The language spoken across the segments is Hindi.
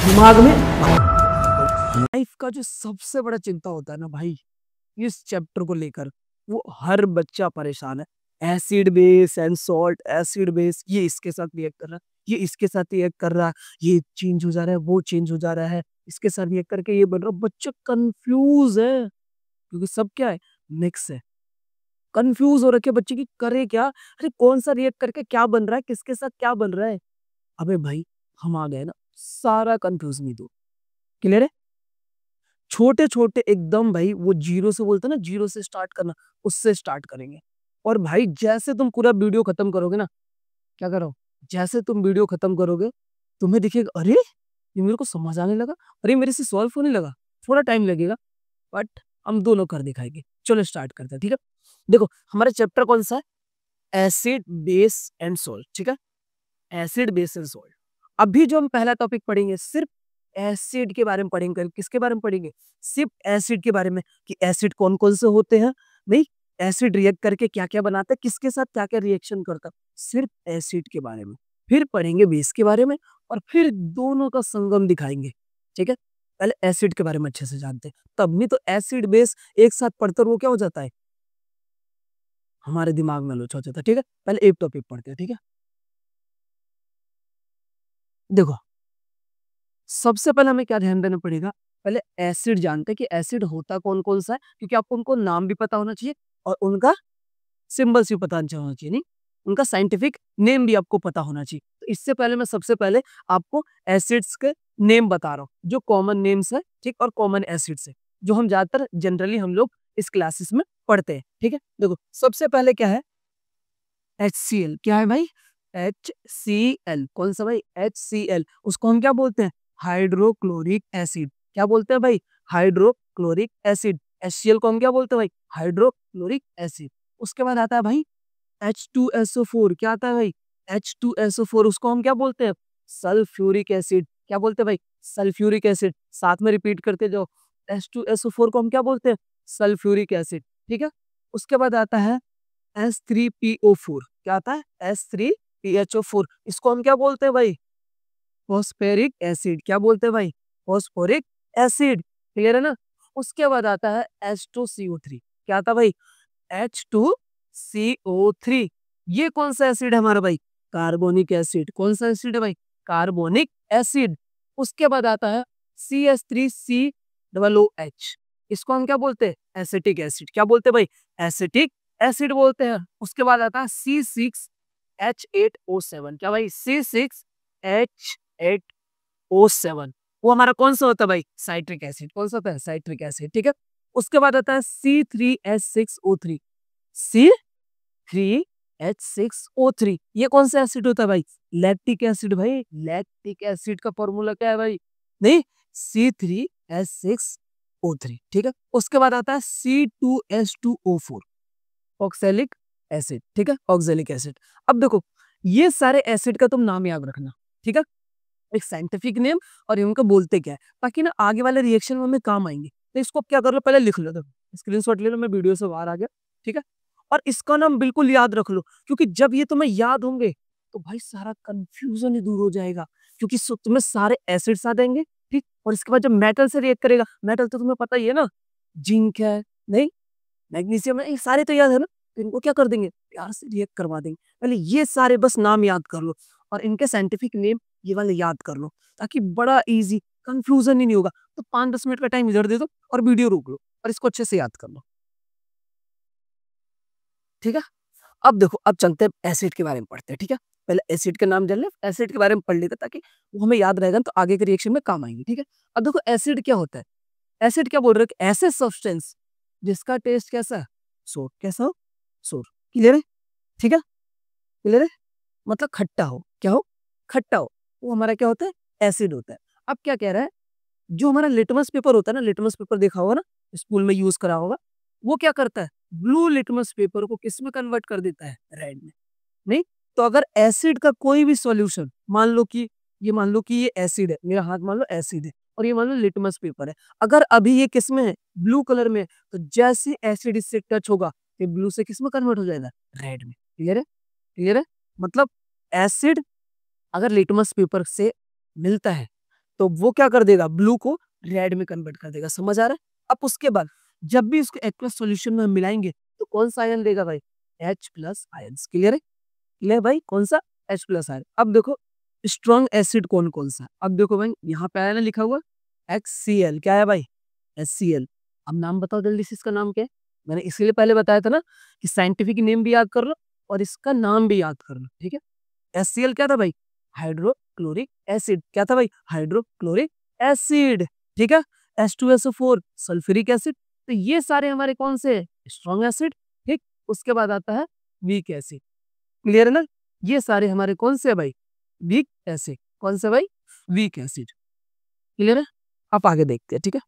दिमाग में। लाइफ का जो सबसे बड़ा चिंता होता है ना भाई, इस चैप्टर को लेकर वो हर बच्चा परेशान है। Acid base and salt, acid base, ये इसके साथ रिएक्ट कर रहा है, ये इसके साथ रिएक्ट कर रहा है, ये चेंज हो जा रहा है, वो चेंज हो जा रहा है, इसके साथ रिएक्ट करके ये बन रहा है। बच्चा कंफ्यूज है क्योंकि सब क्या है, मिक्स है। कंफ्यूज हो रखे बच्चे की करे क्या, अरे कौन सा रिएक्ट करके क्या बन रहा है, किसके साथ क्या बन रहा है। अबे भाई हम आ गए ना, सारा कंफ्यूज नहीं दो। क्लियर है? छोटे छोटे एकदम भाई, वो जीरो से बोलते हैं ना, जीरो से स्टार्ट करना, उससे स्टार्ट करेंगे। और भाई जैसे तुम पूरा वीडियो खत्म करोगे ना, क्या करो, जैसे तुम वीडियो खत्म करोगे तुम्हें दिखेगा, अरे ये मेरे को समझ आने लगा, अरे मेरे से सॉल्व होने लगा। थोड़ा टाइम लगेगा बट हम दोनों कर दिखाएंगे। चलो स्टार्ट करते हैं, ठीक है। देखो हमारा चैप्टर कौन सा है, एसिड बेस एंड सॉल्ट, ठीक है। Acid base and salt. अभी जो हम पहला टॉपिक पढ़ेंगे सिर्फ एसिड के बारे में पढ़ेंगे। किसके बारे में पढ़ेंगे, सिर्फ एसिड के बारे में, कि एसिड कौन कौन से होते हैं, नहीं एसिड रिएक्ट करके क्या क्या बनाता है, किसके साथ क्या क्या रिएक्शन करता है, सिर्फ एसिड के बारे में। फिर पढ़ेंगे बेस के बारे में और फिर दोनों का संगम दिखाएंगे, ठीक है। पहले एसिड के बारे में अच्छे से जानते हैं, तब नहीं तो एसिड बेस एक साथ पढ़ते वो क्या हो जाता है, हमारे दिमाग में लोचा हो जाता है, ठीक है। पहले एक टॉपिक पढ़ते हैं, ठीक है। देखो सबसे पहले हमें क्या ध्यान देना पड़ेगा, पहले एसिड जानते हैं कि एसिड होता कौन कौन सा है, क्योंकि आपको उनको नाम भी पता होना चाहिए और उनका सिंबल्स भी पता होना चाहिए, नहीं उनका साइंटिफिक नेम भी आपको पता होना चाहिए। तो इससे पहले मैं सबसे पहले आपको एसिड्स के नेम बता रहा हूँ, जो कॉमन नेम्स है, ठीक, और कॉमन एसिड्स है, जो हम ज्यादातर जनरली हम लोग इस क्लासेस में पढ़ते हैं, ठीक है। देखो सबसे पहले क्या है, HCl। क्या है भाई, HCl। कौन सा भाई, HCl। उसको हम क्या बोलते हैं, हाइड्रोक्लोरिक एसिड। क्या बोलते हैं भाई, हाइड्रोक्लोरिक एसिड। HCl को हम क्या बोलते हैं भाई, हाइड्रोक्लोरिक एसिड। उसके बाद आता है भाई H2SO4। क्या आता है भाई, H2SO4। उसको हम क्या बोलते हैं, सल्फ्यूरिक एसिड। क्या बोलते हैं भाई, सल्फ्यूरिक एसिड। साथ में रिपीट करते जाओ, H2SO4 को हम क्या बोलते हैं, सल्फ्यूरिक एसिड, ठीक है। उसके बाद आता है S3PO4। क्या आता है, S3PHO4। इसको हम क्या बोलते हैं भाई, फॉस्फेरिक एसिड। क्या बोलते हैं भाई, फॉस्फोरिक एसिड। क्लियर है ना। उसके बाद आता है H2CO3। क्या आता है भाई, H2CO3। ये कौन सा एसिड है हमारा भाई, कार्बोनिक एसिड। कौन सा एसिड है भाई, कार्बोनिक एसिड। उसके बाद आता है CH3COOH। इसको हम क्या बोलते हैं, एसिटिक एसिड। क्या बोलते हैं भाई, एसिटिक एसिड बोलते हैं। उसके बाद आता है C6H8O7। क्या भाई, C6H8O7। वो हमारा कौन सा होता है भाई, साइट्रिक एसिड। कौन सा होता है, साइट्रिक एसिड, ठीक है। उसके बाद आता है C3H6O3। C3H6O3 ये कौन सा एसिड होता है भाई, लैक्टिक एसिड। भाई लैक्टिक एसिड का फॉर्मूला क्या है भाई, नहीं C3H6O3, ठीक है। उसके बाद आता है C2H2O4, ऑक्सैलिक एसिड, ठीक है, ऑक्सैलिक एसिड। अब देखो ये सारे एसिड का तुम नाम याद रखना, ठीक है, एक साइंटिफिक नेम और इनको बोलते क्या है, ताकि ना आगे वाले रिएक्शन में हमें काम आएंगे। तो इसको क्या कर लो, पहले लिख लो, देखो स्क्रीनशॉट ले लो, मैं वीडियो से बाहर आ गया, ठीक है। और इसका नाम बिल्कुल याद रख लो, क्योंकि जब ये तुम्हें याद होंगे तो भाई सारा कंफ्यूजन ही दूर हो जाएगा, क्योंकि तुम्हें सारे एसिड्स आ जाएंगे, ठीक। और इसके बाद जब मेटल से रिएक्ट करेगा, मेटल तो तुम्हें पता ही है ना, जिंक है, नहीं मैग्नीशियम है, ये सारे तो याद है ना, तो इनको क्या कर देंगे, प्यार से रिएक्ट करवा देंगे। पहले ये सारे बस नाम याद कर लो और इनके साइंटिफिक नेम ये वाले याद कर लो, ताकि बड़ा इजी, कंफ्यूजन ही नहीं होगा। तो 5-10 मिनट का टाइम इधर दे दो और वीडियो रोक लो और इसको अच्छे से याद कर लो, ठीक है। अब देखो, अब चलते हैं एसिड के बारे में पढ़ते हैं, ठीक है। पहले एसिड का नाम जान ले, एसिड के बारे में पढ़ लेते हैं, ताकि वो हमें याद रहेगा तो आगे के रिएक्शन में काम आएंगे, ठीक है। अब देखो एसिड क्या होता है, एसिड क्या बोल रहे हैं, ऐसे सब्सटेंस जिसका टेस्ट कैसा है, सोर। कैसा हो, सोर। क्लियर है, ठीक है, क्लियर है, मतलब खट्टा हो, क्या हो, खट्टा हो, वो हमारा क्या होता है, एसिड होता है। अब क्या कह रहा है, जो हमारा लिटमस पेपर होता है ना, लिटमस पेपर देखा होगा ना, स्कूल में यूज करा होगा, वो क्या करता है, ब्लू लिटमस पेपर को किस में कन्वर्ट कर देता है, रेड में, नहीं। तो अगर एसिड का कोई भी सॉल्यूशन, मान लो कि ये एसिड है, मेरा हाथ मान लो एसिड है और ये मान लो लिटमस पेपर है, अगर अभी ये किस में है, ब्लू कलर में है, तो जैसे एसिड इससे टच होगा ये ब्लू से किस में कन्वर्ट हो जाएगा, रेड में। क्लियर है, क्लियर है। मतलब एसिड अगर लिटमस पेपर से मिलता है तो वो क्या कर देगा, ब्लू को रेड में कन्वर्ट कर देगा। समझ आ रहा है? अब उसके बाद जब भी इसको एक्वस सॉल्यूशन में हम मिलाएंगे तो कौन सा आयन देगा भाई, H प्लस आयन। क्लियर है? क्लियर भाई, कौन सा, H प्लस आयन। अब देखो स्ट्रॉन्ग एसिड कौन कौन सा, अब देखो भाई यहाँ पे आया ना लिखा हुआ HCl, क्या है भाई, HCl। अब नाम बताओ जल्दी से, इसका नाम क्या है? मैंने इसलिए पहले बताया था ना कि साइंटिफिक नेम भी याद कर लो और इसका नाम भी याद कर लो, ठीक है। HCl क्या था भाई, हाइड्रोक्लोरिक एसिड। क्या था भाई, हाइड्रोक्लोरिक एसिड, ठीक है। H2SO4 sulphuric acid. तो ये सारे हमारे कौन से, स्ट्रॉन्ग एसिड, ठीक। उसके बाद आता है वीक एसिड। क्लियर है ना? ये सारे हमारे कौन से है भाई, वीक एसिड। कौन से भाई, वीक एसिड। क्लियर है? आप आगे देखते हैं, ठीक है।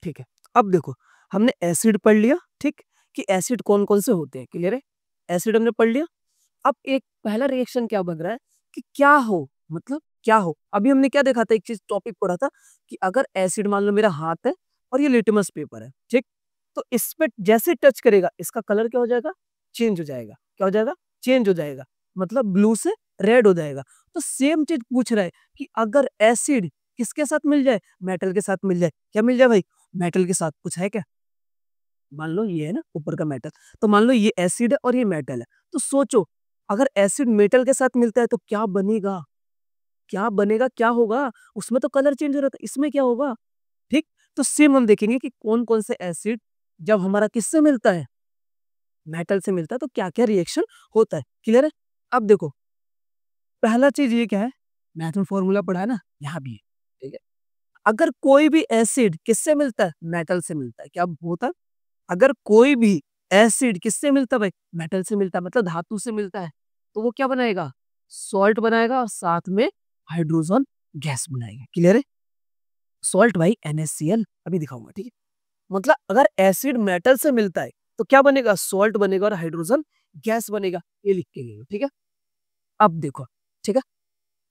ठीक है, अब देखो हमने एसिड पढ़ लिया, ठीक, कि एसिड कौन कौन से होते हैं। क्लियर है? एसिड हमने पढ़ लिया। अब एक पहला रिएक्शन क्या बन रहा है कि क्या हो, मतलब क्या हो। अभी हमने क्या देखा था, एक चीज टॉपिक पढ़ा था कि अगर एसिड मान लो मेरा हाथ है और ये लिटमस पेपर है, ठीक, तो इस पे जैसे टच करेगा इसका कलर क्या हो जाएगा, चेंज हो जाएगा। क्या हो जाएगा, चेंज हो जाएगा, मतलब ब्लू से रेड हो जाएगा। तो सेम चीज पूछ रहा है कि अगर एसिड किसके साथ मिल जाए, मेटल के साथ मिल जाए, क्या मिल जाए भाई, मेटल के साथ। कुछ है क्या, मान लो ये है ना ऊपर का मेटल, तो मान लो ये एसिड है और ये मेटल है। तो सोचो अगर एसिड मेटल के साथ मिलता है तो क्या बनेगा, क्या बनेगा, क्या होगा। उसमें तो कलर चेंज हो रहा था, इसमें क्या होगा, ठीक। तो सेम हम देखेंगे कि कौन कौन से एसिड जब हमारा किससे मिलता है, मेटल से मिलता है, तो क्या क्या रिएक्शन होता है। क्लियर है? अब देखो पहला चीज ये क्या है, मैथ में फॉर्मूला पढ़ा है ना, यहाँ भी है, ठीक है। अगर कोई भी एसिड किससे मिलता है, मेटल से मिलता है, क्या होता है, अगर कोई भी एसिड किससे मिलता है भाई, मेटल से मिलता है, मतलब धातु से मिलता है, तो वो क्या बनाएगा, सॉल्ट बनाएगा और साथ में हाइड्रोजन गैस बनाएगा। क्लियर है? सॉल्ट भाई NaCl, अभी दिखाऊंगा, ठीक है। मतलब अगर एसिड मेटल से मिलता है तो क्या बनेगा, सॉल्ट बनेगा और हाइड्रोजन गैस बनेगा। ये लिख के गए, ठीक है। अब देखो, ठीक है,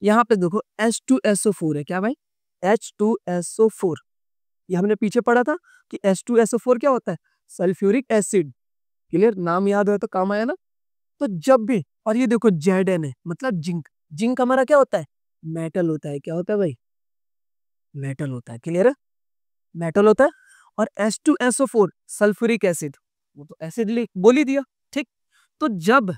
यहाँ पे देखो H2SO4 है, क्या भाई, H2SO4। ये हमने पीछे पढ़ा था कि H2SO4 क्या होता है, सल्फ्यूरिक एसिड। क्लियर, नाम याद है तो काम आया ना। तो जब भी, और ये देखो Zn है, मतलब जिंक। जिंक हमारा क्या होता है, मेटल होता है। क्या होता है भाई, मेटल होता है। क्लियर है, मेटल होता है। और H2SO4 सल्फ्यूरिक एसिड, वो तो एसिड लिख बोल ही दिया, ठीक। तो जब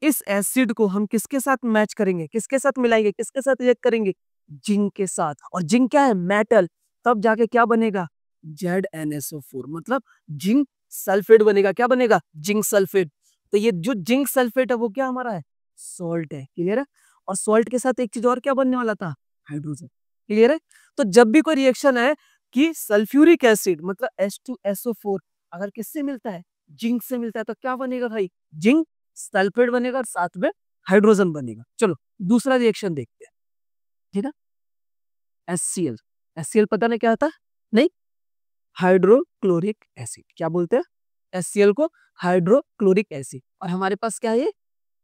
इस एसिड को हम किसके साथ मैच करेंगे, किसके साथ मिलाएंगे, किसके साथ रिएक्ट करेंगे, जिंक के साथ। और जिंक क्या है, मेटल। तब जाके क्या बनेगा, ZnSO4, मतलब जिंक सल्फेट बनेगा। क्या बनेगा, जिंक सल्फेट। तो ये जो जिंक सल्फेट है वो क्या हमारा है, सॉल्ट है। क्लियर है? और सॉल्ट के साथ एक चीज और क्या बनने वाला था, हाइड्रोजन। क्लियर है? तो जब भी कोई रिएक्शन है कि सल्फ्यूरिक एसिड मतलब H2SO4 अगर किससे मिलता है, जिंक से मिलता है, तो क्या बनेगा भाई, जिंक सल्फेट बनेगा और साथ में हाइड्रोजन बनेगा। चलो दूसरा रिएक्शन देखते हैं, ठीक है। HCl, HCl पता नहीं क्या होता है, नहीं, हाइड्रोक्लोरिक एसिड। क्या बोलते हैं, HCl को हाइड्रोक्लोरिक एसिड। और हमारे पास क्या है ये,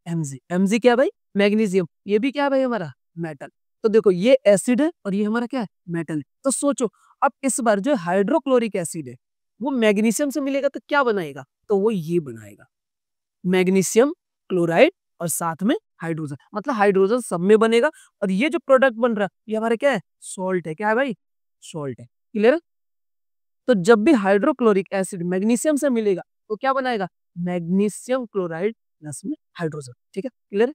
Mg। Mg क्या है भाई, मैग्नीशियम। ये भी क्या है भाई हमारा, मेटल। तो देखो ये एसिड है और ये हमारा क्या है, मेटल है। तो सोचो अब इस बार जो हाइड्रोक्लोरिक एसिड है वो मैग्नीशियम से मिलेगा तो क्या बनाएगा, तो वो ये बनाएगा, मैग्नीशियम क्लोराइड और साथ में हाइड्रोजन, मतलब हाइड्रोजन सब में बनेगा। और ये जो प्रोडक्ट बन रहा है ये हमारा क्या है, सॉल्ट है। क्या है भाई, सॉल्ट है। क्लियर है? तो जब भी हाइड्रोक्लोरिक एसिड मैग्नीशियम से मिलेगा तो क्या बनाएगा, मैग्नीशियम क्लोराइड प्लस में हाइड्रोजन। ठीक है, क्लियर है?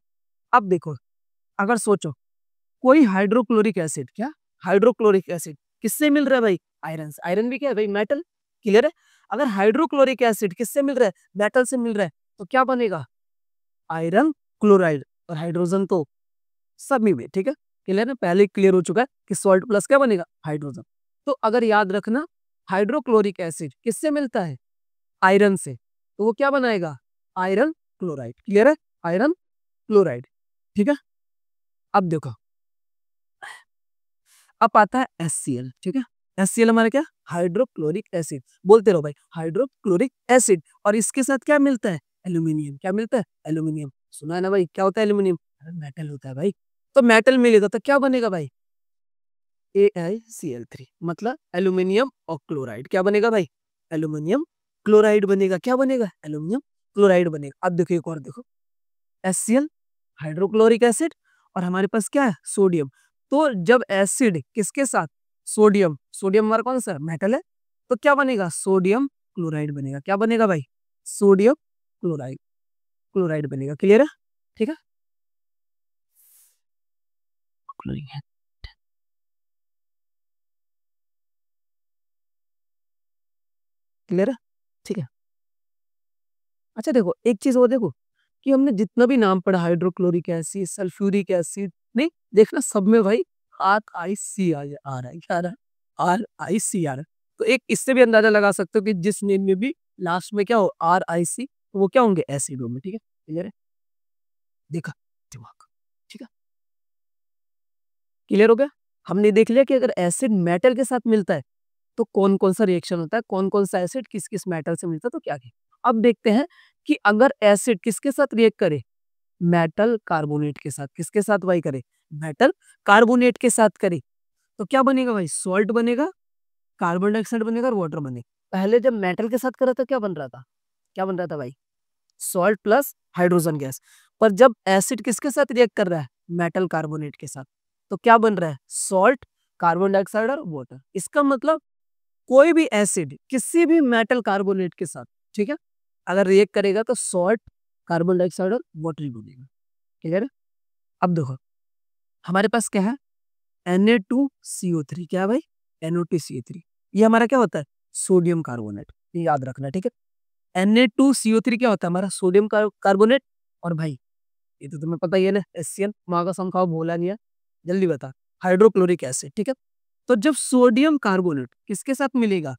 अब देखो अगर सोचो कोई हाइड्रोक्लोरिक एसिड, क्या हाइड्रोक्लोरिक एसिड किससे मिल रहा है भाई, आयरन से। आयरन भी क्या है भाई, मेटल। क्लियर है? अगर हाइड्रोक्लोरिक एसिड किससे मिल रहा है, मेटल से मिल रहा है, तो क्या बनेगा, आयरन क्लोराइड। और हाइड्रोजन तो सभी में, ठीक है। क्लियर है? पहले क्लियर हो चुका है कि सॉल्ट प्लस क्या बनेगा, हाइड्रोजन। तो अगर याद रखना हाइड्रोक्लोरिक एसिड किससे मिलता है, आयरन से, तो वो क्या बनाएगा, आयरन क्लोराइड। क्लियर है? Iron chloride. ठीक है। अब देखो अब आता है HCl। ठीक है, HCl हमारा क्या, हाइड्रोक्लोरिक एसिड। बोलते रहो भाई, हाइड्रोक्लोरिक एसिड। और इसके साथ क्या मिलता है, एल्यूमिनियम। क्या मिलता है, एल्यूमिनियम। सुना है ना भाई, क्या होता है एल्यूमिनियम, अरे मेटल होता है भाई। तो मेटल मिलेगा तो क्या बनेगा भाई, AiCl3, मतलब एल्यूमिनियम और क्लोराइड। क्या बनेगा भाई, एल्यूमिनियम क्लोराइड बनेगा। क्या बनेगा, एल्यूमिनियम क्लोराइड बनेगा। अब देखो एक और देखो, HCl हाइड्रोक्लोरिक एसिड और हमारे पास क्या है सोडियम। तो जब एसिड किसके साथ, सोडियम, सोडियम हमारा कौन सा मेटल है, तो क्या बनेगा सोडियम क्लोराइड बनेगा। क्या बनेगा भाई, सोडियम क्लोराइड, क्लोराइड बनेगा। क्लियर है, ठीक है। क्लियर है, ठीक है। अच्छा देखो एक चीज और देखो, कि हमने जितना भी नाम पढ़ा हाइड्रोक्लोरिक एसिड, सल्फ्यूरिक एसिड, नहीं देखना सब में भाई RIC आ रहा है। क्या आ रहा है, RIC आ रहा है। तो एक इससे भी अंदाजा लगा सकते हो कि जिस नेम में भी लास्ट में क्या हो RIC, तो वो क्या होंगे एसिड होंगे। ठीक है, क्लियर है, देखा दिमाग, ठीक है, क्लियर हो गया। हमने देख लिया कि अगर एसिड मेटल के साथ मिलता है तो कौन कौन सा रिएक्शन होता है, कौन कौन सा एसिड किस किस मेटल से मिलता है, तो क्या क्या। अब देखते हैं कि अगर एसिड किसके साथ रिएक्ट करे, मेटल कार्बोनेट के साथ। किसके साथ भाई करे, मेटल कार्बोनेट के साथ करे, तो क्या बनेगा भाई, सॉल्ट बनेगा, कार्बन डाइऑक्साइड बनेगा और वाटर बनेगा। पहले जब मेटल के साथ करा था क्या बन रहा था, क्या बन रहा था भाई, सॉल्ट प्लस हाइड्रोजन गैस। पर जब एसिड किसके साथ रिएक्ट कर रहा है, मेटल कार्बोनेट के साथ, तो क्या बन रहा है, सॉल्ट, कार्बन डाइऑक्साइड और वाटर। इसका मतलब कोई भी एसिड किसी भी मेटल कार्बोनेट के साथ, ठीक है, अगर रिएक्ट करेगा तो सॉल्ट, कार्बन डाइऑक्साइड और वाटर ही बनेगा। क्लियर है। अब देखो हमारे पास क्या है, Na2CO3। क्या है भाई, NO2CO3। ये हमारा क्या होता है, सोडियम कार्बोनेट, ये याद रखना, ठीक है। Na2CO3 क्या होता है, हमारा सोडियम कार्बोनेट। और भाई ये तो तुम्हें पता ही है ना, HCl माँ का संख्या बोला नहीं है, जल्दी बता, हाइड्रोक्लोरिक एसिड। ठीक है, तो जब सोडियम कार्बोनेट किसके साथ मिलेगा,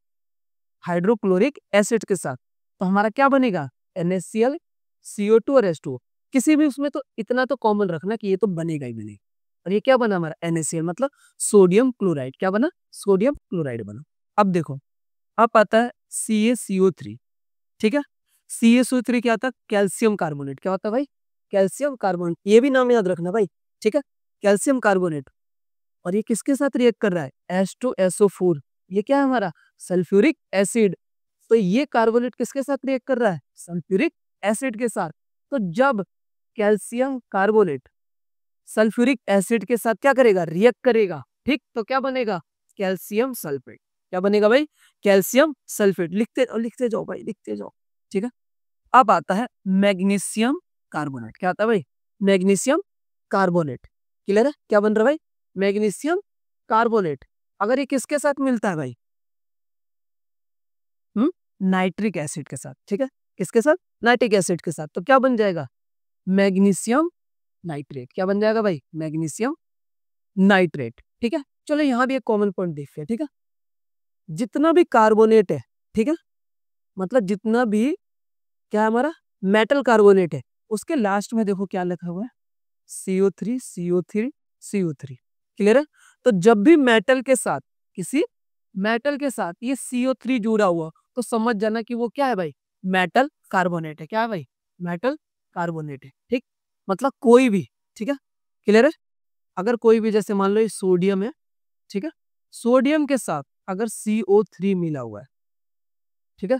हाइड्रोक्लोरिक एसिड के साथ, तो हमारा क्या बनेगा, NaCl, CO2 और H2O। किसी भी उसमें तो इतना तो कॉमन रखना कि ये तो बनेगा ही बनेगा। और ये क्या बना हमारा NaCl, मतलब सोडियम क्लोराइड। क्या बना, सोडियम क्लोराइड बना। अब देखो, अब आता है CaCO3। ठीक है, CaCO3 क्या आता है, कैल्शियम कार्बोनेट। क्या होता है भाई, कैल्शियम कार्बोनेट। ये भी नाम याद रखना भाई, ठीक है, कैल्शियम कार्बोनेट। और ये किसके साथ रिएक्ट कर रहा है, H2SO4। ये क्या है हमारा, सल्फ्यूरिक एसिड। तो ये कार्बोनेट किसके साथ रिएक्ट कर रहा है, सल्फ्यूरिक एसिड के साथ। तो जब कैल्शियम कार्बोनेट सल्फ्यूरिक एसिड के साथ क्या करेगा, रिएक्ट करेगा, ठीक, तो क्या बनेगा, कैल्शियम सल्फेट। क्या बनेगा भाई, कैल्शियम सल्फेट। लिखते और लिखते जाओ भाई, लिखते जाओ, ठीक है। अब आता है मैग्नीशियम कार्बोनेट। क्या आता है भाई, मैग्नीशियम कार्बोनेट। क्लियर है, क्या बन रहा है भाई, मैग्नीशियम कार्बोनेट। अगर ये किसके साथ मिलता है भाई, नाइट्रिक एसिड के साथ। ठीक है, किसके साथ, नाइट्रिक एसिड के साथ, तो क्या बन जाएगा, मैग्नीशियम नाइट्रेट। क्या बन जाएगा भाई, मैग्नीशियम नाइट्रेट। ठीक है, चलो यहां भी एक कॉमन पॉइंट देखते हैं। ठीक है, जितना भी कार्बोनेट है, ठीक है, मतलब जितना भी क्या है हमारा मेटल कार्बोनेट है, उसके लास्ट में देखो क्या लिखा हुआ है, CO3 CO3 CO3। क्लियर है। तो जब भी मेटल के साथ, किसी मेटल के साथ ये CO3 जुड़ा हुआ, तो समझ जाना कि वो क्या है भाई, मेटल कार्बोनेट है। क्या है भाई, मेटल कार्बोनेट है। ठीक, मतलब कोई भी, ठीक है, क्लियर है। अगर कोई भी जैसे मान लो ये सोडियम है, ठीक है, सोडियम के साथ अगर CO3 मिला हुआ है, ठीक है,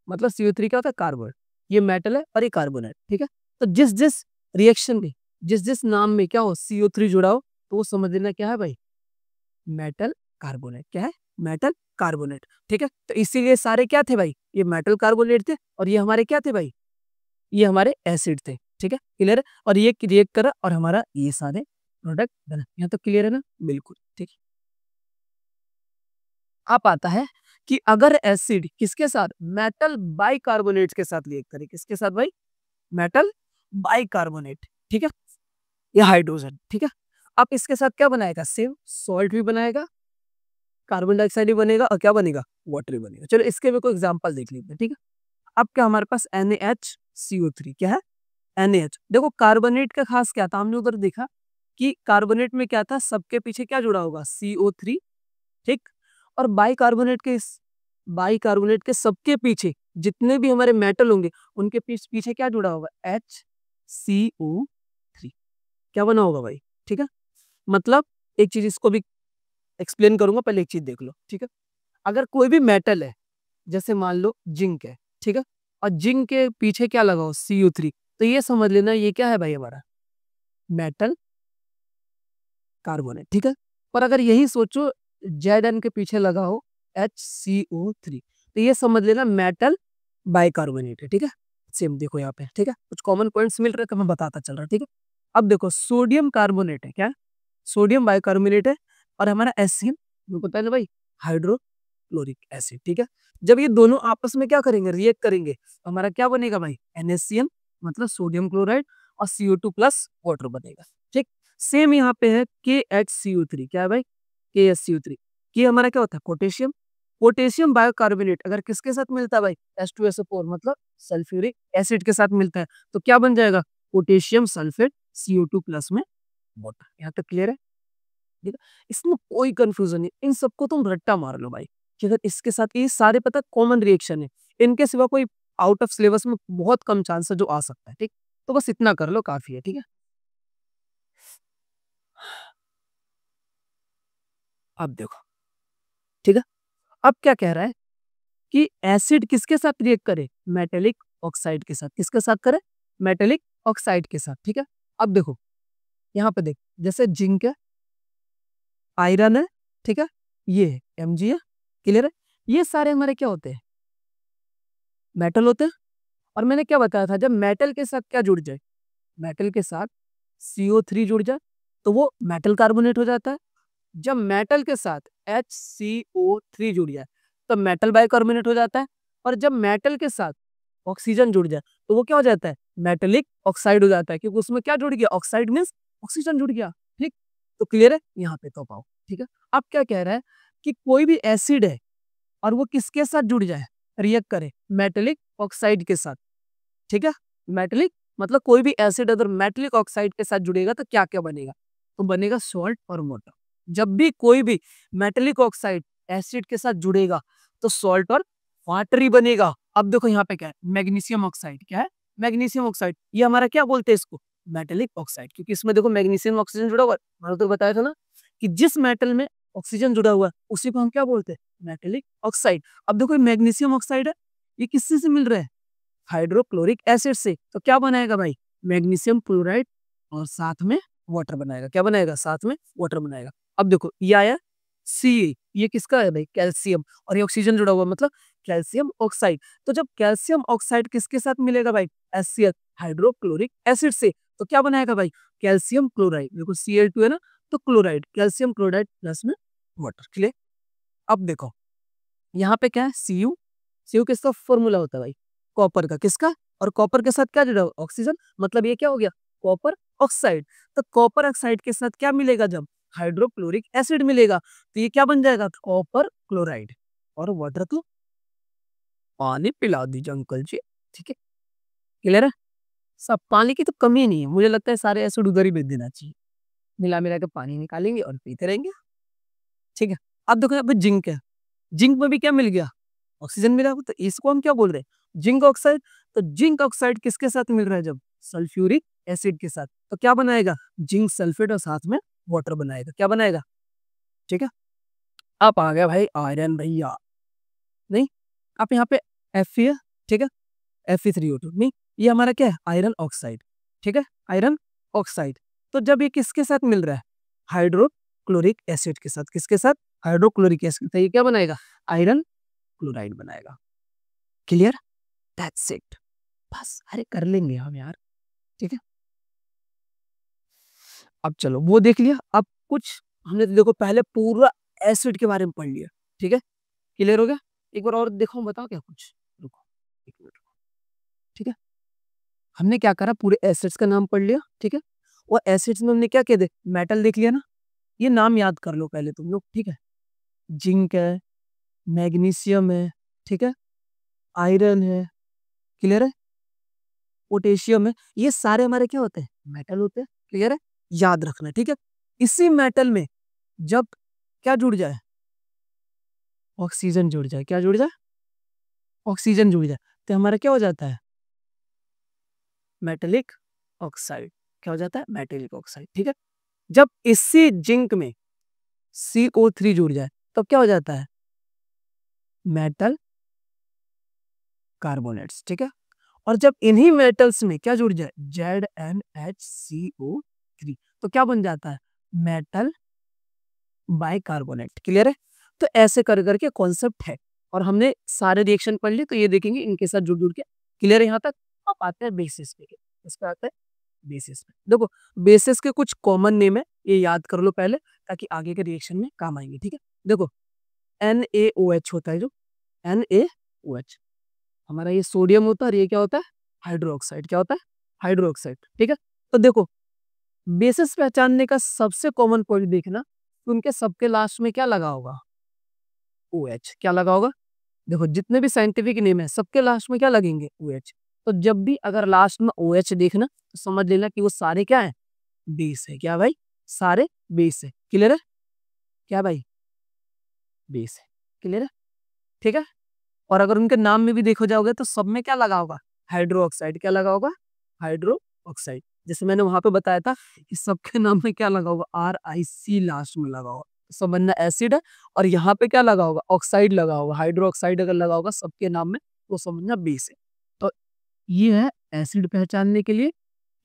मतलब CO3 क्या होता है, कार्बन। ये मेटल है और ये कार्बन है। ठीक है, तो जिस जिस रिएक्शन में, जिस जिस नाम में क्या हो CO3 जुड़ा हो, तो वो समझ लेना क्या है भाई, मेटल कार्बोनेट। क्या है, मेटल कार्बोनेट। ठीक है, तो इसीलिए सारे क्या थे भाई, ये मेटल कार्बोनेट थे और ये हमारे क्या थे भाई, ये हमारे एसिड थे। ठीक है, क्लियर है। और ये रिएक्ट करा और हमारा ये सारे प्रोडक्ट बना। यहाँ तो क्लियर है ना, बिल्कुल ठीक है। अब आता है कि अगर एसिड किसके साथ, मेटल बाइकार्बोनेट के साथ रिएक्ट करे। किसके साथ भाई, मेटल बाइकार्बोनेट। ठीक है, या हाइड्रोजन। ठीक है, अब इसके साथ क्या बनाएगा, सेम सॉल्ट भी बनाएगा, कार्बन डाइऑक्साइड भी बनेगा और क्या बनेगा, वाटर भी बनेगा। चलो इसके भी कोई एग्जांपल देख लेते हैं। ठीक है, अब क्या हमारे पास NaHCO3। क्या है, NaH। देखो कार्बोनेट का खास क्या था, हमने उधर देखा कि कार्बोनेट में क्या था, सबके पीछे क्या जुड़ा होगा, CO3। ठीक, और बाइकार्बोनेट के सबके पीछे जितने भी हमारे मेटल होंगे, उनके पीछे क्या जुड़ा होगा, HCO3। क्या बना होगा भाई, ठीक है। मतलब एक चीज इसको भी एक्सप्लेन करूंगा, पहले एक चीज देख लो। ठीक है, अगर कोई भी मेटल है, जैसे मान लो जिंक है, ठीक है, और जिंक के पीछे क्या लगाओ Cu3, तो ये समझ लेना ये क्या है भाई हमारा मेटल कार्बोनेट, ठीक है। पर अगर यही सोचो Zn के पीछे लगा हो HCO3, तो ये समझ लेना मेटल बाइकार्बोनेट है, ठीक है। सेम देखो यहाँ पे, ठीक है, कुछ कॉमन पॉइंट्स मिल रहे तो मैं बताता चल रहा, ठीक है। अब देखो सोडियम कार्बोनेट है, क्या है? सोडियम बाइकार्बोनेट है, और हमारा HCl पता है ना भाई, हाइड्रोक्लोरिक एसिड, ठीक है। जब ये दोनों आपस में क्या करेंगे, रिएक्ट करेंगे, तो हमारा क्या बनेगा भाई NaCl, मतलब सोडियम क्लोराइड, और CO2 प्लस वाटर बनेगा, ठीक। सेम यहाँ पे है KHCO3, क्या है भाई KHCO3, ये हमारा क्या होता है पोटेशियम, पोटेशियम बायोकार्बोनेट अगर किसके साथ मिलता है भाई H2SO4, मतलब सल्फ्यूरिक एसिड के साथ मिलता है, तो क्या बन जाएगा पोटेशियम सल्फेट CO2 प्लस में वाटर। यहाँ तक क्लियर है, ठीक है। इसमें कोई कंफ्यूजन नहीं, इन सबको तुम रट्टा मार लो भाई, कि अगर इसके साथ ये सारे पता कॉमन रिएक्शन है, इनके सिवा कोई आउट ऑफ सिलेबस में बहुत कम चांस है जो आ सकता है, ठीक। तो बस इतना कर लो काफी है, ठीक है। अब देखो, ठीक है, अब क्या कह रहा है कि एसिड किसके साथ रिएक्ट करे, मेटेलिक ऑक्साइड के साथ, किसके साथ करे मेटेलिक ऑक्साइड के साथ, ठीक है। अब देखो यहाँ पे देख, जैसे जिंक है, आयरन है, ठीक है, ये है Mg है, क्लियर है। ये सारे हमारे क्या होते हैं मेटल होते हैं, और मैंने क्या बताया था जब मेटल के साथ क्या जुड़ जाए, मेटल के साथ CO3 जुड़ जाए तो वो मेटल कार्बोनेट हो जाता है। जब मेटल के साथ HCO3 जुड़ जाए तो मेटल बाइकार्बोनेट हो जाता है, और जब मेटल के साथ ऑक्सीजन जुड़ जाए तो वो क्या हो जाता है मेटेलिक ऑक्साइड हो जाता है, क्योंकि उसमें क्या जुड़ गया ऑक्साइड मींस ऑक्सीजन जुड़ गया, ठीक। तो क्लियर है यहाँ पे तो पाओ, ठीक है। अब क्या कह रहा है कि कोई भी एसिड है और वो किसके साथ जुड़ जाए, रिएक्ट करे मेटेलिक ऑक्साइड के साथ, ठीक है। मेटेलिक मतलब कोई भी एसिड अगर मेटेलिक ऑक्साइड के साथ जुड़ेगा तो क्या क्या बनेगा, तो बनेगा सॉल्ट और वाटर। जब भी कोई भी मेटेलिक ऑक्साइड एसिड के साथ जुड़ेगा तो सॉल्ट और वाटर ही बनेगा। अब देखो यहाँ पे क्या है मैग्नीशियम ऑक्साइड, क्या है मैग्नीशियम ऑक्साइड, ये हमारा क्या बोलते हैं इसको मेटेलिक ऑक्साइड, क्योंकि इसमें देखो मैग्नीशियम ऑक्सीजन जुड़ा हुआ है। मैंने तो बताया था ना कि जिस मेटल में ऑक्सीजन जुड़ा हुआ है उसी को हम क्या बोलते हैं मेटेलिक ऑक्साइड। अब देखो मैग्नीशियम ऑक्साइड है, ये किससे से मिल रहा है हाइड्रोक्लोरिक एसिड से, तो क्या बनाएगा भाई मैग्नीशियम क्लोराइड और साथ में वाटर बनाएगा, क्या बनाएगा साथ में वाटर बनाएगा। अब देखो ये आया सी, ये किसका है भाई कैल्शियम, और ये ऑक्सीजन जुड़ा हुआ मतलब कैल्शियम ऑक्साइड। तो जब कैल्शियम ऑक्साइड किसके साथ मिलेगा भाई HCl हाइड्रोक्लोरिक एसिड से, तो क्या बनाएगा भाई कैल्शियम क्लोराइड, देखो Cl2 है ना, तो क्लोराइड कैल्शियम क्लोराइड प्लस में वाटर, क्लियर। अब देखो यहाँ पे क्या है Cu, Cu किसका फॉर्मूला होता है भाई कॉपर का, किसका, और कॉपर के साथ क्या जुड़ा हुआ ऑक्सीजन, मतलब ये क्या हो गया कॉपर ऑक्साइड। तो कॉपर ऑक्साइड के साथ क्या मिलेगा जब हाइड्रोक्लोरिक एसिड मिलेगा, तो ये क्या बन जाएगा कॉपर क्लोराइड, और वाटर तो पानी पिला दीजिए अंकल जी, ठीक है, क्लियर है। सब पानी की तो कमी नहीं है, मुझे लगता है सारे एसिड उधर ही भेज देना चाहिए, मिला मिला के पानी निकालेंगे और पीते रहेंगे, ठीक है। अब देखो यहाँ पे जिंक है, जिंक में भी क्या मिल गया ऑक्सीजन मिला, तो इसको हम क्या बोल रहे हैं जिंक ऑक्साइड। तो जिंक ऑक्साइड किसके साथ मिल रहा है जब सल्फ्यूरिक एसिड के साथ, तो क्या बनाएगा जिंक सल्फेट और साथ में वाटर बनाएगा, क्या बनाएगा, ठीक है। अब आ गया भाई आयरन भैया, नहीं आप यहाँ पे Fe है, ठीक है, Fe3O2 नहीं, ये हमारा क्या है आयरन ऑक्साइड, ठीक है, आयरन ऑक्साइड। तो जब ये किसके साथ मिल रहा है हाइड्रोक्लोरिक एसिड के साथ, किसके साथ हाइड्रोक्लोरिक एसिड, तो ये क्या बनाएगा आयरन क्लोराइड बनाएगा, क्लियर, दैट्स इट, बस अरे कर लेंगे हम यार, ठीक है। अब चलो वो देख लिया, अब कुछ हमने तो देखो पहले पूरा एसिड के बारे में पढ़ लिया, ठीक है, क्लियर हो गया। एक बार और देखो बताओ क्या कुछ, रुको एक मिनट, ठीक है। हमने क्या करा पूरे एसिड्स का नाम पढ़ लिया, ठीक है, और एसिड्स में हमने क्या कह दे मेटल देख लिया ना, ये नाम याद कर लो पहले तुम लोग, ठीक है। जिंक है, मैग्नीशियम है, ठीक है, आयरन है, क्लियर है, पोटेशियम है, ये सारे हमारे क्या होते हैं मेटल होते हैं, क्लियर है, याद रखना, ठीक है। इसी मेटल में जब क्या जुड़ जाए ऑक्सीजन जुड़ जाए, क्या जुड़ जाए ऑक्सीजन जुड़ जाए, तो हमारा क्या हो जाता है मेटेलिक ऑक्साइड, क्या हो जाता है मेटेलिक ऑक्साइड, ठीक है। जब इसी जिंक में CO3 जुड़ जाए तब क्या हो जाता है मेटल कार्बोनेट्स, ठीक है। और जब इन्हीं मेटल्स में क्या जुड़ जाए, ZnHCO3, तो क्या बन जाता है, मेटल बाइकार्बोनेट। क्लियर है। तो ऐसे कर करके कॉन्सेप्ट है, और हमने सारे रिएक्शन पढ़ लिए, तो ये देखेंगे इनके साथ जुड़ जुड़ के। क्लियर है यहाँ तक। अब आते हैं बेसिस पे। इस पे आते हैं बेसिस पे। देखो, बेसिस के कुछ कॉमन नेम है, ये याद कर लो पहले, ताकि आगे के रिएक्शन में काम आएंगे। ठीक है, देखो NaOH होता है, जो NaOH हमारा ये सोडियम होता है, और ये क्या होता है, हाइड्रोक्साइड। क्या होता है, हाइड्रोक्साइड। ठीक है, तो देखो बेसिस पहचानने का सबसे कॉमन पॉइंट देखना कि उनके सबके लास्ट में क्या लगा होगा, OH। क्या लगा होगा, देखो जितने भी साइंटिफिक नेम है सबके लास्ट में क्या लगेंगे, OH। तो जब भी अगर लास्ट में OH देखना, तो समझ लेना कि वो सारे क्या है, बेस है। क्या भाई, सारे बेस है। क्लियर है, क्या भाई, बेस है। क्लियर है, ठीक है। और अगर उनके नाम में भी देखो जाओगे, तो सब में क्या लगा होगा, हाइड्रो ऑक्साइड। क्या लगा होगा, हाइड्रो ऑक्साइड। जैसे मैंने वहां पे बताया था कि सबके नाम में क्या लगा होगा, RIC लास्ट में लगा होगा, तो समझना एसिड है। और यहाँ पे क्या लगा होगा, ऑक्साइड लगा होगा, हाइड्रो ऑक्साइड अगर लगा होगा सबके नाम में, तो समझना बेस है। तो ये है एसिड पहचानने के लिए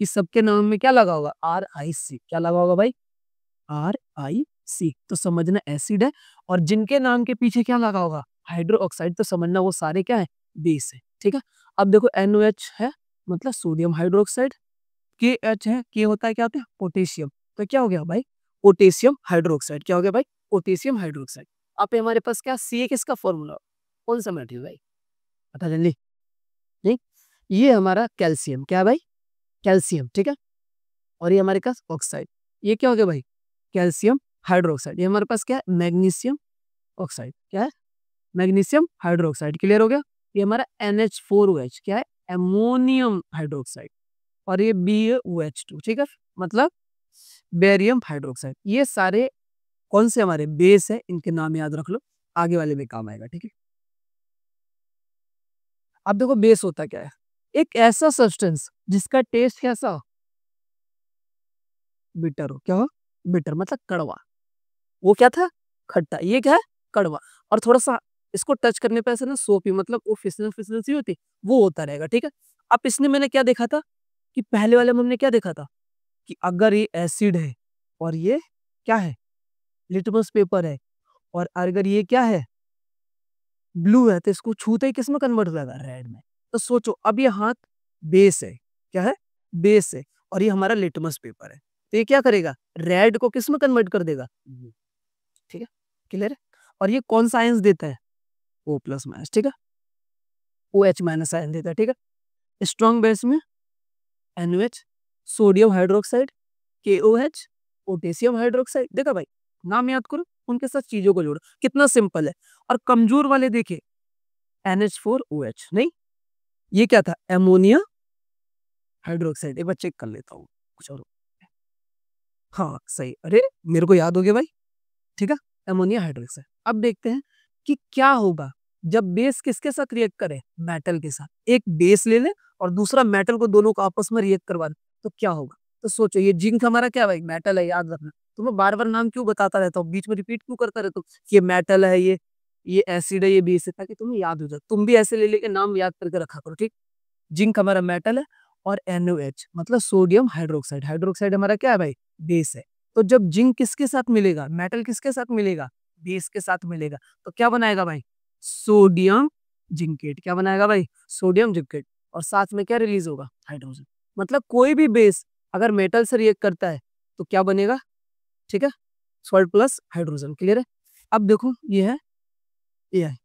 कि सबके नाम में क्या लगा होगा, RIC। क्या लगा होगा भाई, RIC, तो समझना एसिड है। और जिनके नाम के पीछे क्या लगा होगा, हाइड्रो ऑक्साइड, तो समझना वो सारे क्या है, बेस है। ठीक है, अब देखो NOH है, मतलब सोडियम हाइड्रोक्साइड। KH है, के होता है, क्या होता है, पोटेशियम। तो क्या हो गया भाई, पोटेशियम हाइड्रोक्साइड। क्या हो गया भाई, पोटेशियम हाइड्रोक्साइड। अब हमारे पास क्या, Ca किसका फॉर्मूला, कौन सा मेटल भाई, पता जल्दी। नहीं, ये हमारा कैल्शियम। क्या है भाई, कैल्शियम। ठीक है, और ये हमारे पास ऑक्साइड, ये क्या हो गया भाई, कैल्शियम हाइड्रोक्साइड। ये हमारे पास क्या है, मैग्नीशियम ऑक्साइड। क्या है, मैग्नीशियम हाइड्रोक्साइड। क्लियर हो गया। ये हमारा NH4OH क्या है, एमोनियम हाइड्रोक्साइड। और ये BaOH2, ठीक है, मतलब बेरियम हाइड्रोक्साइड। ये सारे कौन से हमारे बेस है, इनके नाम याद रख लो, आगे वाले में काम आएगा। ठीक है, अब देखो बेस होता क्या है, एक ऐसा सब्सटेंस जिसका टेस्ट कैसा हो, बिटर हो। क्या हो, बिटर मतलब कड़वा। वो क्या था, खट्टा। ये क्या है, कड़वा। और थोड़ा सा इसको टच करने पे ऐसे ना सोपी, मतलब वो फिसलन फिसलन सी होती, वो होता रहेगा। ठीक है, अब इसने मैंने क्या देखा था, कि पहले वाले में हमने क्या देखा था, कि अगर ये एसिड है और ये क्या है, लिटमस पेपर है, और अगर ये क्या है, ब्लू है, तो इसको छूते ही किस में कन्वर्ट हो जाएगा, रेड में। तो सोचो, अब ये हाथ बेस है, क्या है, बेस है, और ये हमारा लिटमस पेपर है, तो ये क्या करेगा, रेड को किस में कन्वर्ट कर देगा, blue। ठीक है, क्लियर है। और ये कौन सा आयंस देता है, O+-। ठीक है, OH- आयन देता है। ठीक है, स्ट्रॉन्ग बेस में NOH, sodium hydroxide, KOH, potassium hydroxide. देखा भाई, नाम याद करो, उनके साथ चीजों को जोड़ो, कितना सिंपल है। और कमजोर वाले देखे, NH4OH नहीं, ये क्या था, एमोनिया हाइड्रोक्साइड। एक बार चेक कर लेता हूँ कुछ और। हाँ सही, अरे मेरे को याद हो गया भाई। ठीक है, अमोनिया हाइड्रोक्साइड। अब देखते हैं कि क्या होगा जब बेस किसके साथ रिएक्ट करे, मेटल के साथ। एक बेस ले ले और दूसरा मेटल को, दोनों को आपस में रिएक्ट करवा दे, तो क्या होगा। तो सोचो, ये जिंक हमारा क्या भाई, मेटल है, याद रखना। तुम्हें बार बार नाम क्यों बताता रहता हूँ, बीच में रिपीट क्यों करता रहता हूँ, ये मेटल है, ये एसिड है, ये बेस है, ताकि तुम्हें याद हो जाए। तुम भी ऐसे ले लेके नाम याद करके रखा करो। ठीक, जिंक हमारा मेटल है, और NOH मतलब सोडियम हाइड्रोक्साइड। हाइड्रोक्साइड हमारा क्या है भाई, बेस है। तो जब जिंक किसके साथ मिलेगा, मेटल किसके साथ मिलेगा, बेस के साथ मिलेगा, तो क्या बनाएगा भाई, सोडियम जिंकेट। क्या बनाएगा भाई, सोडियम जिंकेट। और साथ में क्या रिलीज होगा, हाइड्रोजन। मतलब कोई भी बेस अगर मेटल से रिएक्ट करता है, तो क्या बनेगा, ठीक है, सॉल्ट प्लस हाइड्रोजन। क्लियर है। अब देखो ये है,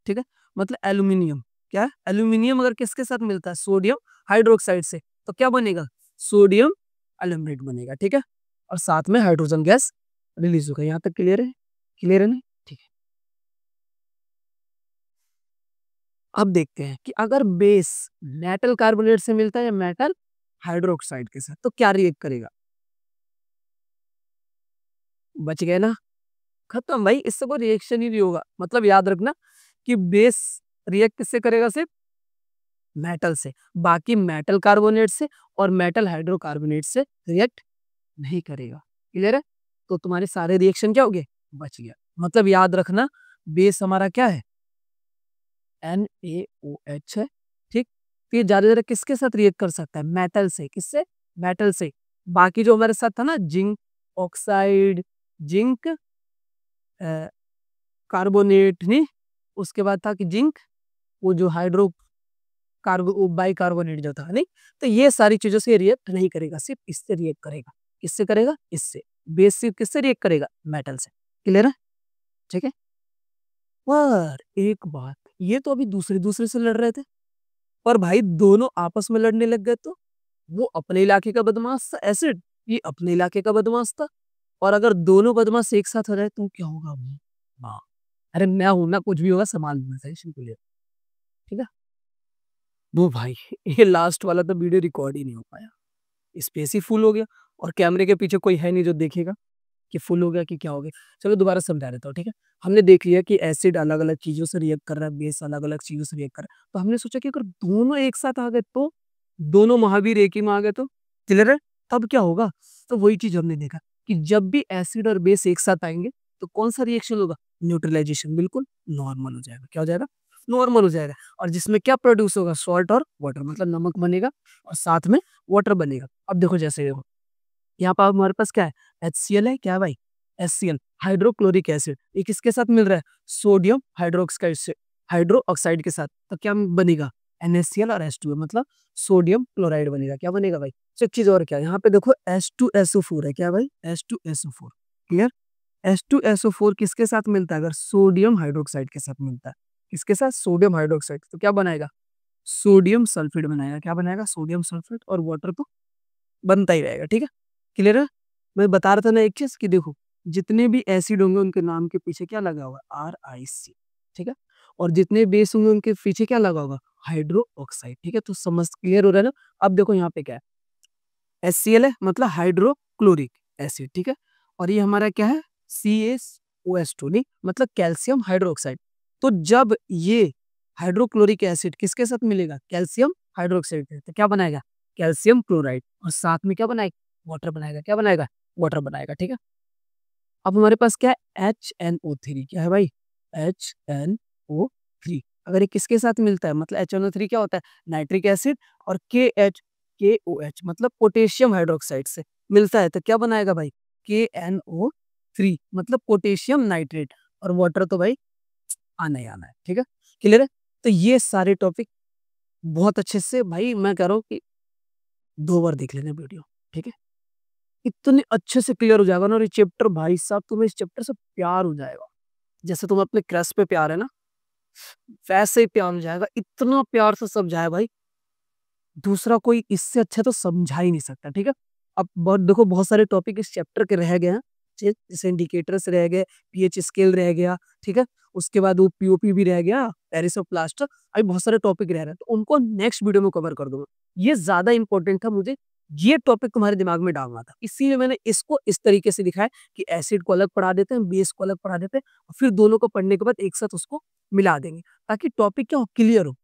ठीक है, मतलब एल्यूमिनियम। क्या है, एल्यूमिनियम अगर किसके साथ मिलता है, सोडियम हाइड्रोक्साइड से, तो क्या बनेगा, सोडियम एल्यूमिनेट बनेगा। ठीक है, और साथ में हाइड्रोजन गैस रिलीज होगा। यहाँ तक क्लियर है, क्लियर है ना। ठीक है, अब देखते हैं कि अगर बेस मेटल कार्बोनेट से मिलता है या मेटल हाइड्रोक्साइड के साथ, तो क्या रिएक्ट करेगा। बच गए ना, खत्म भाई, इससे कोई रिएक्शन ही नहीं होगा। मतलब याद रखना कि बेस रिएक्ट किससे करेगा, सिर्फ मेटल से, बाकी मेटल कार्बोनेट से और मेटल हाइड्रोकार्बोनेट से रिएक्ट नहीं करेगा। क्लियर है, तो तुम्हारे सारे रिएक्शन क्या हो गए, बच गया। मतलब याद रखना, बेस हमारा क्या है, NaOH है, ठीक, तो ये ज्यादा ज्यादा किसके साथ रिएक्ट कर सकता है? मेटल से। किससे? मेटल से। बाकी जो हमारे साथ था ना, जिंक ऑक्साइड, जिंक कार्बोनेट, नहीं, उसके बाद था कि जिंक, वो जो हाइड्रो कार्बो बाइकार्बोनेट जो था, नहीं, तो ये सारी चीजों से रिएक्ट नहीं करेगा, सिर्फ इससे रिएक्ट करेगा। किससे करेगा? इससे। बेस सिर्फ किससे रिएक्ट करेगा? मेटल से। क्लियर है? ठीक है। पर एक बात, ये तो अभी दूसरे दूसरे से लड़ रहे थे, पर भाई दोनों आपस में लड़ने लग गए तो वो अपने इलाके का बदमाश था एसिड, ये अपने इलाके का बदमाश था। और अगर दोनों बदमाश एक साथ हो जाए तो क्या होगा भाई? हाँ, अरे मैं हूं ना, कुछ भी होगा संभाल लूंगा, टेंशन के लिए। ठीक है। वो भाई ये लास्ट वाला तो वीडियो रिकॉर्ड ही नहीं हो पाया, स्पेस ही फुल हो गया, और कैमरे के पीछे कोई है नहीं जो देखेगा कि फुल हो गया कि क्या हो गया। चलो दोबारा समझा देता हूँ, ठीक है। हमने देख लिया कि एसिड अलग अलग चीजों से रिएक्ट कर रहा है, बेस अलग अलग चीजों से रिएक्ट कर रहा है, तो हमने सोचा कि अगर दोनों एक साथ आ गए तो, दोनों महावीर एक ही में आ गए तो, क्लियर है, तब क्या होगा? तो वही चीज हमने देखा कि जब भी एसिड और बेस एक साथ आएंगे तो कौन सा रिएक्शन होगा? न्यूट्रलाइजेशन, बिल्कुल नॉर्मल हो जाएगा। क्या हो जाएगा? नॉर्मल हो जाएगा। और जिसमें क्या प्रोड्यूस होगा? सॉल्ट और वाटर, मतलब नमक बनेगा और साथ में वाटर बनेगा। अब देखो, जैसे देखो, यहाँ पर हमारे पास क्या है? HCl है, क्या है भाई? HCl, hydrochloric acid. ये किसके साथ मिल रहा है? सोडियम हाइड्रोक्साइड से, हाइड्रो ऑक्साइड के साथ, तो क्या बनेगा? NaCl और H2O, मतलब सोडियम क्लोराइड बनेगा। क्या बनेगा भाई? तो एक चीज और, क्या यहाँ पे देखो H2SO4 है, क्या भाई? H2SO4, clear. H2SO4 किसके साथ मिलता है? अगर सोडियम हाइड्रोक्साइड के साथ मिलता है, किसके साथ? सोडियम हाइड्रोक्साइड, तो क्या बनाएगा? सोडियम सल्फेट बनाएगा। क्या बनाएगा? Sodium sulphate. और वाटर तो बनता ही रहेगा। ठीक है, क्लियर है। मैं बता रहा था ना एक चीज कि देखो, जितने भी एसिड होंगे उनके नाम के पीछे क्या लगा होगा? RIC। ठीक है। और जितने बेस होंगे उनके पीछे क्या लगा होगा? Hydro oxide. ठीक है, तो समझ क्लियर हो रहा है ना? अब देखो यहाँ पे क्या है, HCl है, मतलब हाइड्रोक्लोरिक एसिड। ठीक है। और ये हमारा क्या है? CaOH2, नहीं, मतलब कैल्शियम हाइड्रोक्साइड। तो जब ये हाइड्रोक्लोरिक एसिड किसके साथ मिलेगा? कैल्शियम हाइड्रोक्साइड के, तो क्या बनाएगा? Calcium chloride. और साथ में क्या बनाएगा? वाटर बनाएगा। क्या बनाएगा? वाटर बनाएगा। ठीक है। अब हमारे पास क्या है? HNO3। क्या है भाई? HNO3। अगर ये किसके साथ मिलता है, मतलब HNO3 क्या होता है? Nitric acid. और KOH, मतलब पोटेशियम हाइड्रोक्साइड से मिलता है, तो क्या बनाएगा भाई? KNO3, मतलब पोटेशियम नाइट्रेट। और वाटर तो भाई आना ही आना है। ठीक है, क्लियर है। तो ये सारे टॉपिक बहुत अच्छे से भाई, मैं कह रहा हूँ कि 2 बार देख लेना वीडियो। ठीक है, इतने अच्छे से क्लियर हो जाएगा ना, और ये चैप्टर भाई साहब, तुम्हें इस चैप्टर से प्यार हो जाएगा। जैसे तुम अपने क्रश पे प्यार है ना, वैसे ही प्यार हो जाएगा। इतना प्यार से समझाया भाई, दूसरा कोई इससे अच्छा तो समझा ही नहीं सकता। ठीक है। अब बहुत देखो, बहुत सारे टॉपिक इस चैप्टर के रह गए हैं, जैसे इंडिकेटर्स रह गए, पीएच स्केल रह गया। ठीक है। उसके बाद वो पीओपी भी रह गया, पेरिस ऑफ प्लास्टर। अभी बहुत सारे टॉपिक रह रहे हैं, तो उनको नेक्स्ट वीडियो में कवर कर दूंगा। ये ज्यादा इंपॉर्टेंट था मुझे, ये टॉपिक तुम्हारे दिमाग में डालना था, इसीलिए मैंने इसको इस तरीके से दिखाया कि एसिड को अलग पढ़ा देते हैं, बेस को अलग पढ़ा देते हैं, और फिर दोनों को पढ़ने के बाद एक साथ उसको मिला देंगे, ताकि टॉपिक क्या हो? क्लियर हो,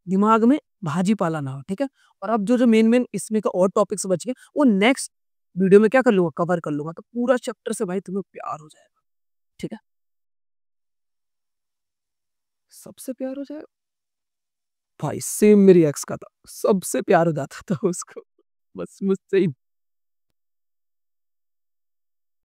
दिमाग में भाजी पाला ना हो। ठीक है। और अब जो जो मेन मेन इसमें का और टॉपिक्स बच गए, वो नेक्स्ट वीडियो में क्या कर लूंगा? कवर कर लूंगा। तो पूरा चैप्टर से भाई तुम्हें प्यार हो जाएगा। ठीक है, सबसे प्यार हो जाएगा भाई। सेम मेरी एक्स का था, सबसे प्यार हो जाता था उसको, बस मुझसे ही